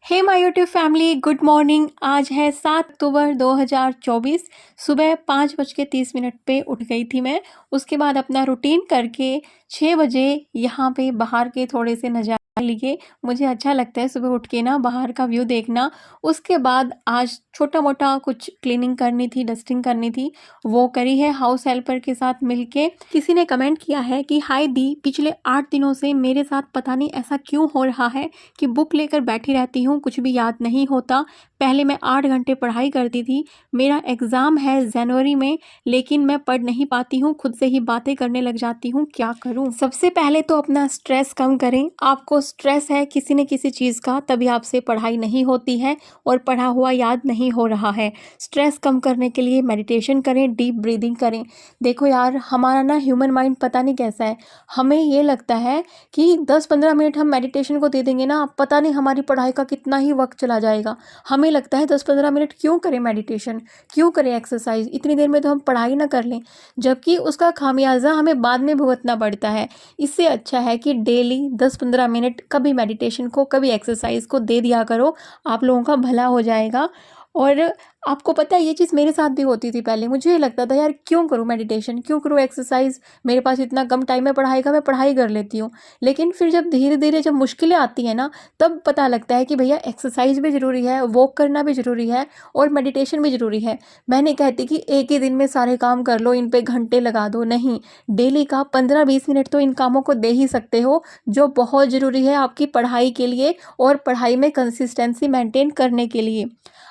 Hey my YouTube family, good morning. आज है 7 अक्टूबर 2024। सुबह 5:30 पे उठ गई थी मैं। उसके बाद अपना रूटीन करके 6 बजे यहाँ पे बाहर के थोड़े से नज़ारे लिए। मुझे अच्छा लगता है सुबह उठ के ना बाहर का व्यू देखना। उसके बाद आज छोटा मोटा कुछ क्लीनिंग करनी थी, डस्टिंग करनी थी, वो करी है हाउस हेल्पर के साथ मिलके। किसी ने कमेंट किया है कि हाय दी, पिछले 8 दिनों से मेरे साथ पता नहीं ऐसा क्यों हो रहा है कि बुक लेकर बैठी रहती हूँ, कुछ भी याद नहीं होता। पहले मैं 8 घंटे पढ़ाई करती थी। मेरा एग्ज़ाम है जनवरी में, लेकिन मैं पढ़ नहीं पाती हूँ, खुद से ही बातें करने लग जाती हूँ, क्या करूँ? सबसे पहले तो अपना स्ट्रेस कम करें। आपको स्ट्रेस है किसी न किसी चीज़ का, तभी आपसे पढ़ाई नहीं होती है और पढ़ा हुआ याद नहीं हो रहा है। स्ट्रेस कम करने के लिए मेडिटेशन करें, डीप ब्रीदिंग करें। देखो यार, हमारा ना ह्यूमन माइंड पता नहीं कैसा है। हमें ये लगता है कि 10-15 मिनट हम मेडिटेशन को दे देंगे ना, पता नहीं हमारी पढ़ाई का कितना ही वक्त चला जाएगा। हमें लगता है 10-15 मिनट क्यों करें मेडिटेशन, क्यों करें एक्सरसाइज, इतनी देर में तो हम पढ़ाई ना कर लें, जबकि उसका खामियाजा हमें बाद में भुगतना पड़ता है। इससे अच्छा है कि डेली 10-15 मिनट कभी मेडिटेशन को, कभी एक्सरसाइज को दे दिया करो। आप लोगों का भला हो जाएगा। और आपको पता है ये चीज़ मेरे साथ भी होती थी पहले। मुझे ये लगता था यार क्यों करूँ मेडिटेशन, क्यों करूँ एक्सरसाइज, मेरे पास इतना कम टाइम है पढ़ाई का, मैं पढ़ाई कर लेती हूँ। लेकिन फिर जब धीरे धीरे जब मुश्किलें आती हैं ना, तब पता लगता है कि भैया एक्सरसाइज भी ज़रूरी है, वॉक करना भी ज़रूरी है और मेडिटेशन भी ज़रूरी है। मैं नहीं कहती कि एक ही दिन में सारे काम कर लो, इन पे घंटे लगा दो, नहीं। डेली का 15-20 मिनट तो इन कामों को दे ही सकते हो, जो बहुत ज़रूरी है आपकी पढ़ाई के लिए और पढ़ाई में कंसिस्टेंसी मेंटेन करने के लिए।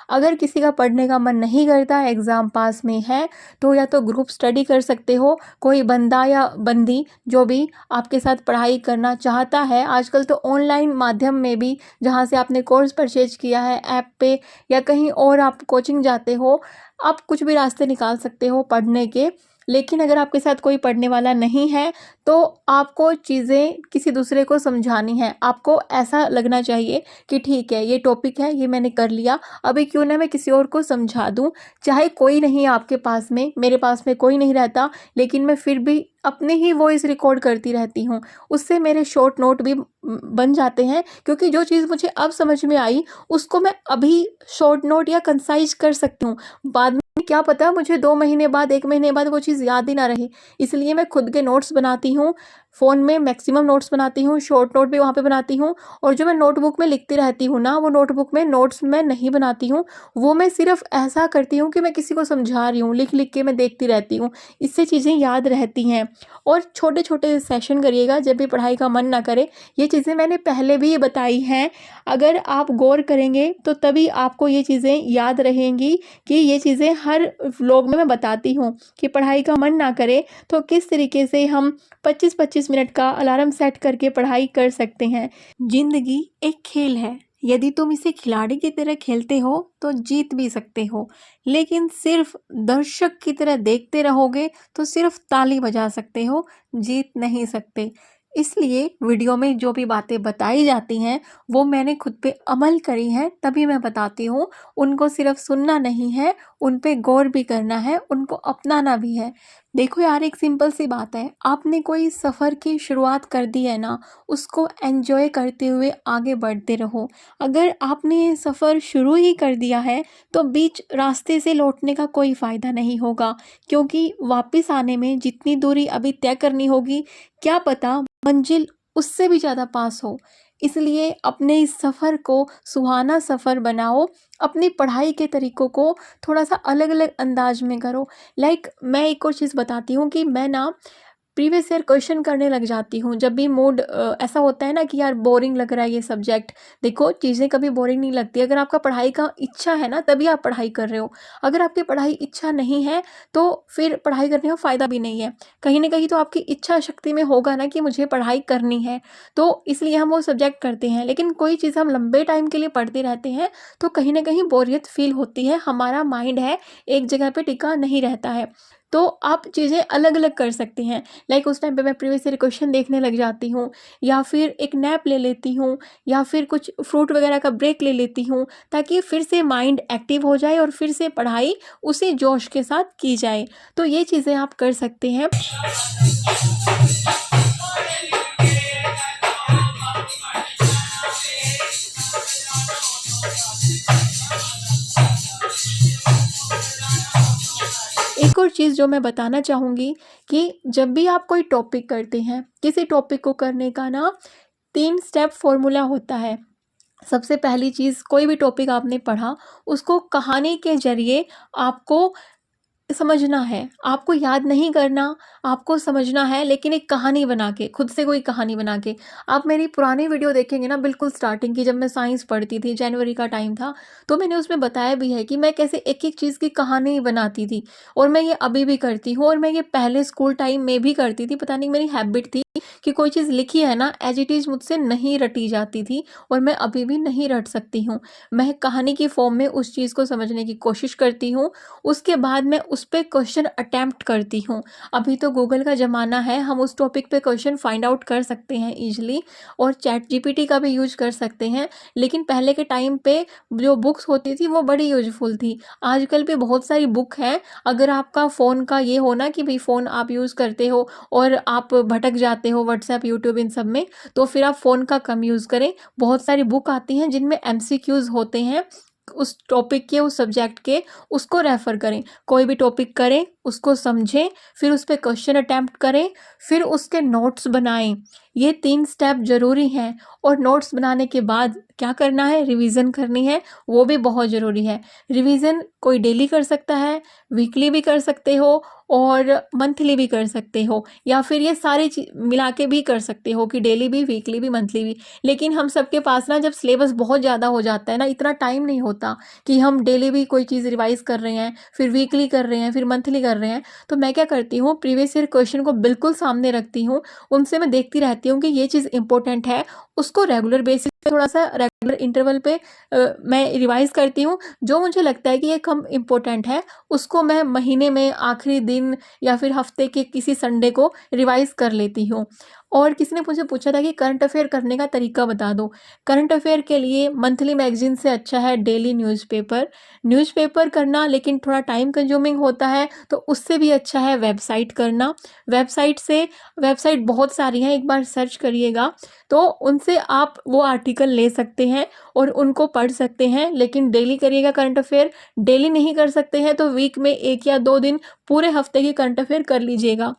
अगर किसी का पढ़ने का मन नहीं करता, एग्ज़ाम पास में है, तो या तो ग्रुप स्टडी कर सकते हो। कोई बंदा या बंदी जो भी आपके साथ पढ़ाई करना चाहता है, आजकल तो ऑनलाइन माध्यम में भी, जहाँ से आपने कोर्स परचेज किया है ऐप पे या कहीं और आप कोचिंग जाते हो, आप कुछ भी रास्ते निकाल सकते हो पढ़ने के। लेकिन अगर आपके साथ कोई पढ़ने वाला नहीं है, तो आपको चीज़ें किसी दूसरे को समझानी है। आपको ऐसा लगना चाहिए कि ठीक है, ये टॉपिक है, ये मैंने कर लिया, अभी क्यों ना मैं किसी और को समझा दूँ। चाहे कोई नहीं है आपके पास में, मेरे पास में कोई नहीं रहता, लेकिन मैं फिर भी अपने ही वॉइस रिकॉर्ड करती रहती हूँ। उससे मेरे शॉर्ट नोट भी बन जाते हैं, क्योंकि जो चीज़ मुझे अब समझ में आई, उसको मैं अभी शॉर्ट नोट या कंसाइज कर सकती हूँ। बाद में क्या पता मुझे 2 महीने बाद, 1 महीने बाद वो चीज़ याद ही ना रहे। इसलिए मैं खुद के नोट्स बनाती हूँ। फ़ोन में मैक्सिमम नोट्स बनाती हूँ, शॉर्ट नोट भी वहाँ पे बनाती हूँ। और जो मैं नोटबुक में लिखती रहती हूँ ना, वो नोटबुक में नोट्स मैं नहीं बनाती हूँ। वो मैं सिर्फ़ ऐसा करती हूँ कि मैं किसी को समझा रही हूँ, लिख-लिख के मैं देखती रहती हूँ। इससे चीज़ें याद रहती हैं। और छोटे-छोटे सेशन करिएगा जब भी पढ़ाई का मन ना करे। ये चीज़ें मैंने पहले भी बताई हैं। अगर आप गौर करेंगे तो तभी आपको ये चीज़ें याद रहेंगी कि ये चीज़ें हर व्लॉग में मैं बताती हूँ कि पढ़ाई का मन ना करे तो किस तरीके से हम 25-25 मिनट का अलार्म सेट करके पढ़ाई कर सकते हैं। ज़िंदगी एक खेल है। यदि तुम इसे खिलाड़ी की तरह खेलते हो तो जीत भी सकते हो, लेकिन सिर्फ दर्शक की तरह देखते रहोगे तो सिर्फ ताली बजा सकते हो, जीत नहीं सकते। इसलिए वीडियो में जो भी बातें बताई जाती हैं, वो मैंने खुद पे अमल करी हैं, तभी मैं बताती हूँ। उनको सिर्फ सुनना नहीं है, उन पे गौर भी करना है, उनको अपनाना भी है। देखो यार, एक सिंपल सी बात है, आपने कोई सफ़र की शुरुआत कर दी है ना, उसको एन्जॉय करते हुए आगे बढ़ते रहो। अगर आपने ये सफ़र शुरू ही कर दिया है, तो बीच रास्ते से लौटने का कोई फ़ायदा नहीं होगा, क्योंकि वापस आने में जितनी दूरी अभी तय करनी होगी, क्या पता मंजिल उससे भी ज़्यादा पास हो। इसलिए अपने इस सफ़र को सुहाना सफ़र बनाओ। अपनी पढ़ाई के तरीकों को थोड़ा-सा अलग-अलग अंदाज में करो। लाइक मैं एक और चीज़ बताती हूँ कि मैं ना प्रीवियस ईयर क्वेश्चन करने लग जाती हूँ। जब भी मूड ऐसा होता है ना कि यार बोरिंग लग रहा है ये सब्जेक्ट। देखो, चीज़ें कभी बोरिंग नहीं लगती। अगर आपका पढ़ाई का इच्छा है ना, तभी आप पढ़ाई कर रहे हो। अगर आपकी पढ़ाई इच्छा नहीं है, तो फिर पढ़ाई करने का फ़ायदा भी नहीं है। कहीं न कहीं तो आपकी इच्छा शक्ति में होगा ना कि मुझे पढ़ाई करनी है, तो इसलिए हम वो सब्जेक्ट करते हैं। लेकिन कोई चीज़ हम लंबे टाइम के लिए पढ़ते रहते हैं, तो कहीं न कहीं बोरियत फ़ील होती है। हमारा माइंड है, एक जगह पे टिका नहीं रहता है। तो आप चीज़ें अलग-अलग कर सकते हैं। लाइक उस टाइम पे मैं प्रीवियस ईयर क्वेश्चन देखने लग जाती हूँ, या फिर एक नैप ले लेती हूँ, या फिर कुछ फ्रूट वगैरह का ब्रेक ले लेती हूँ, ताकि फिर से माइंड एक्टिव हो जाए और फिर से पढ़ाई उसी जोश के साथ की जाए। तो ये चीज़ें आप कर सकते हैं। और चीज़ जो मैं बताना चाहूँगी कि जब भी आप कोई टॉपिक करते हैं, किसी टॉपिक को करने का ना 3 स्टेप फ़ॉर्मूला होता है। सबसे पहली चीज़, कोई भी टॉपिक आपने पढ़ा, उसको कहानी के ज़रिए आपको समझना है, आपको याद नहीं करना, आपको समझना है, लेकिन एक कहानी बना के, खुद से कोई कहानी बना के। आप मेरी पुरानी वीडियो देखेंगे ना, बिल्कुल स्टार्टिंग की, जब मैं साइंस पढ़ती थी, जनवरी का टाइम था, तो मैंने उसमें बताया भी है कि मैं कैसे एक-एक चीज़ की कहानी बनाती थी, और मैं ये अभी भी करती हूँ, और मैं ये पहले स्कूल टाइम में भी करती थी। पता नहीं मेरी हैबिट थी कि कोई चीज़ लिखी है ना, एज़ इट इज़ मुझसे नहीं रटी जाती थी, और मैं अभी भी नहीं रट सकती हूँ। मैं कहानी की फॉर्म में उस चीज़ को समझने की कोशिश करती हूँ, उसके बाद मैं उस पे क्वेश्चन अटेम्प्ट करती हूँ। अभी तो गूगल का ज़माना है, हम उस टॉपिक पे क्वेश्चन फाइंड आउट कर सकते हैं ईज़िली, और चैट जीपीटी का भी यूज़ कर सकते हैं। लेकिन पहले के टाइम पे जो बुक्स होती थी वो बड़ी यूज़फुल थी। आजकल भी बहुत सारी बुक हैं, अगर आपका फ़ोन का ये हो ना कि भई फ़ोन आप यूज़ करते हो और आप भटक जाते हो व्हाट्सएप, यूट्यूब इन सब में, तो फिर आप फ़ोन का कम यूज़ करें। बहुत सारी बुक आती हैं जिनमें एमसीक्यूज़ होते हैं, उस टॉपिक के, उस सब्जेक्ट के, उसको रेफ़र करें। कोई भी टॉपिक करें, उसको समझें, फिर उस पे क्वेश्चन अटेम्प्ट करें, फिर उसके नोट्स बनाएँ। ये 3 स्टेप ज़रूरी हैं, और नोट्स बनाने के बाद क्या करना है, रिवीज़न करनी है, वो भी बहुत ज़रूरी है। रिवीज़न कोई डेली कर सकता है, वीकली भी कर सकते हो, और मंथली भी कर सकते हो, या फिर ये सारी मिला के भी कर सकते हो कि डेली भी, वीकली भी, मंथली भी। लेकिन हम सबके पास ना, जब सिलेबस बहुत ज़्यादा हो जाता है ना, इतना टाइम नहीं होता कि हम डेली भी कोई चीज़ रिवाइज़ कर रहे हैं, फिर वीकली कर रहे हैं, फिर मंथली कर रहे हैं। तो मैं क्या करती हूँ, प्रीवियस ईयर क्वेश्चन को बिल्कुल सामने रखती हूँ, उनसे मैं देखती रहती हूँ कि ये चीज़ इम्पोर्टेंट है, उसको रेगुलर बेसिस पे, थोड़ा-सा रेगुलर इंटरवल पे मैं रिवाइज़ करती हूँ। जो मुझे लगता है कि ये कम इम्पोर्टेंट है, उसको मैं महीने में आखिरी दिन या फिर हफ्ते के किसी संडे को रिवाइज़ कर लेती हूँ। और किसी ने मुझे पूछा था कि करंट अफ़ेयर करने का तरीका बता दो। करंट अफ़ेयर के लिए मंथली मैगज़ीन से अच्छा है डेली न्यूज़पेपर। न्यूज़पेपर करना लेकिन थोड़ा टाइम कंज्यूमिंग होता है, तो उससे भी अच्छा है वेबसाइट करना। वेबसाइट बहुत सारी हैं, एक बार सर्च करिएगा, तो उनसे आप वो आर्टिकल ले सकते हैं और उनको पढ़ सकते हैं। लेकिन डेली करिएगा करंट अफ़ेयर। डेली नहीं कर सकते हैं तो वीक में 1 या 2 दिन पूरे हफ्ते की करंट अफ़ेयर कर लीजिएगा।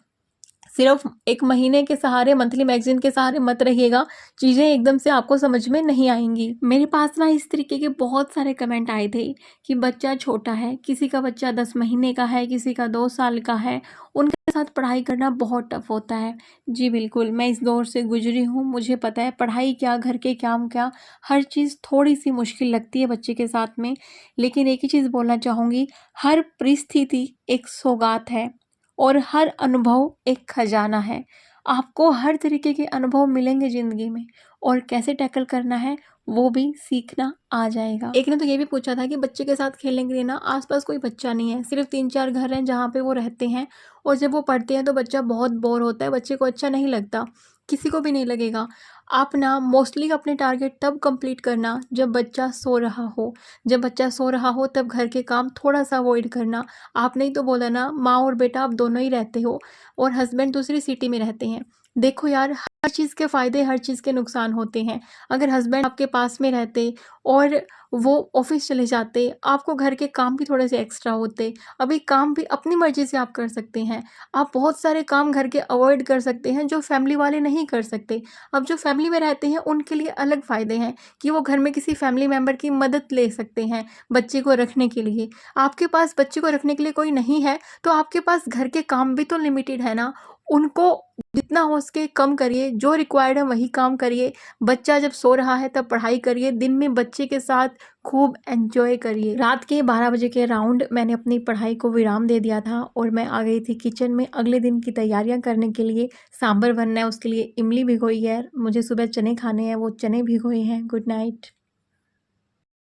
सिर्फ 1 महीने के सहारे, मंथली मैगज़ीन के सहारे मत रहिएगा, चीज़ें एकदम से आपको समझ में नहीं आएँगी। मेरे पास ना इस तरीके के बहुत सारे कमेंट आए थे कि बच्चा छोटा है, किसी का बच्चा 10 महीने का है, किसी का 2 साल का है, उनके साथ पढ़ाई करना बहुत टफ़ होता है। जी बिल्कुल, मैं इस दौर से गुज़री हूँ, मुझे पता है पढ़ाई क्या, घर के काम क्या, हर चीज़ थोड़ी-सी मुश्किल लगती है बच्चे के साथ में। लेकिन एक ही चीज़ बोलना चाहूँगी, हर परिस्थिति एक सौगात है, और हर अनुभव एक खजाना है। आपको हर तरीके के अनुभव मिलेंगे ज़िंदगी में, और कैसे टैकल करना है वो भी सीखना आ जाएगा। एक ने तो ये भी पूछा था कि बच्चे के साथ खेलने के लिए ना आस-पास कोई बच्चा नहीं है, सिर्फ़ 3-4 घर हैं जहाँ पे वो रहते हैं, और जब वो पढ़ते हैं तो बच्चा बहुत बोर होता है, बच्चे को अच्छा नहीं लगता, किसी को भी नहीं लगेगा। आप ना मोस्टली अपने टारगेट तब कंप्लीट करना जब बच्चा सो रहा हो। जब बच्चा सो रहा हो तब घर के काम थोड़ा-सा अवॉइड करना। आपने ही तो बोला ना, माँ और बेटा आप दोनों ही रहते हो, और हस्बैंड दूसरी सिटी में रहते हैं। देखो यार, हर चीज़ के फ़ायदे, हर चीज़ के नुकसान होते हैं। अगर हस्बैंड आपके पास में रहते और वो ऑफ़िस चले जाते, आपको घर के काम भी थोड़े से एक्स्ट्रा होते। अभी काम भी अपनी मर्ज़ी से आप कर सकते हैं। आप बहुत सारे काम घर के अवॉइड कर सकते हैं जो फैमिली वाले नहीं कर सकते। अब जो फैमिली में रहते हैं उनके लिए अलग फ़ायदे हैं कि वो घर में किसी फैमिली मेंबर की मदद ले सकते हैं बच्चे को रखने के लिए। आपके पास बच्चे को रखने के लिए कोई नहीं है, तो आपके पास घर के काम भी तो लिमिटेड है ना। उनको जितना हो सके कम करिए, जो रिक्वायर्ड है वही काम करिए। बच्चा जब सो रहा है तब पढ़ाई करिए, दिन में बच्चे के साथ खूब एन्जॉय करिए। रात के 12 बजे के अराउंड मैंने अपनी पढ़ाई को विराम दे दिया था, और मैं आ गई थी किचन में अगले दिन की तैयारियां करने के लिए। सांभर बनना है, उसके लिए इमली भिगोई है, मुझे सुबह चने खाने हैं, वो चने भिगोए हैं। Good night.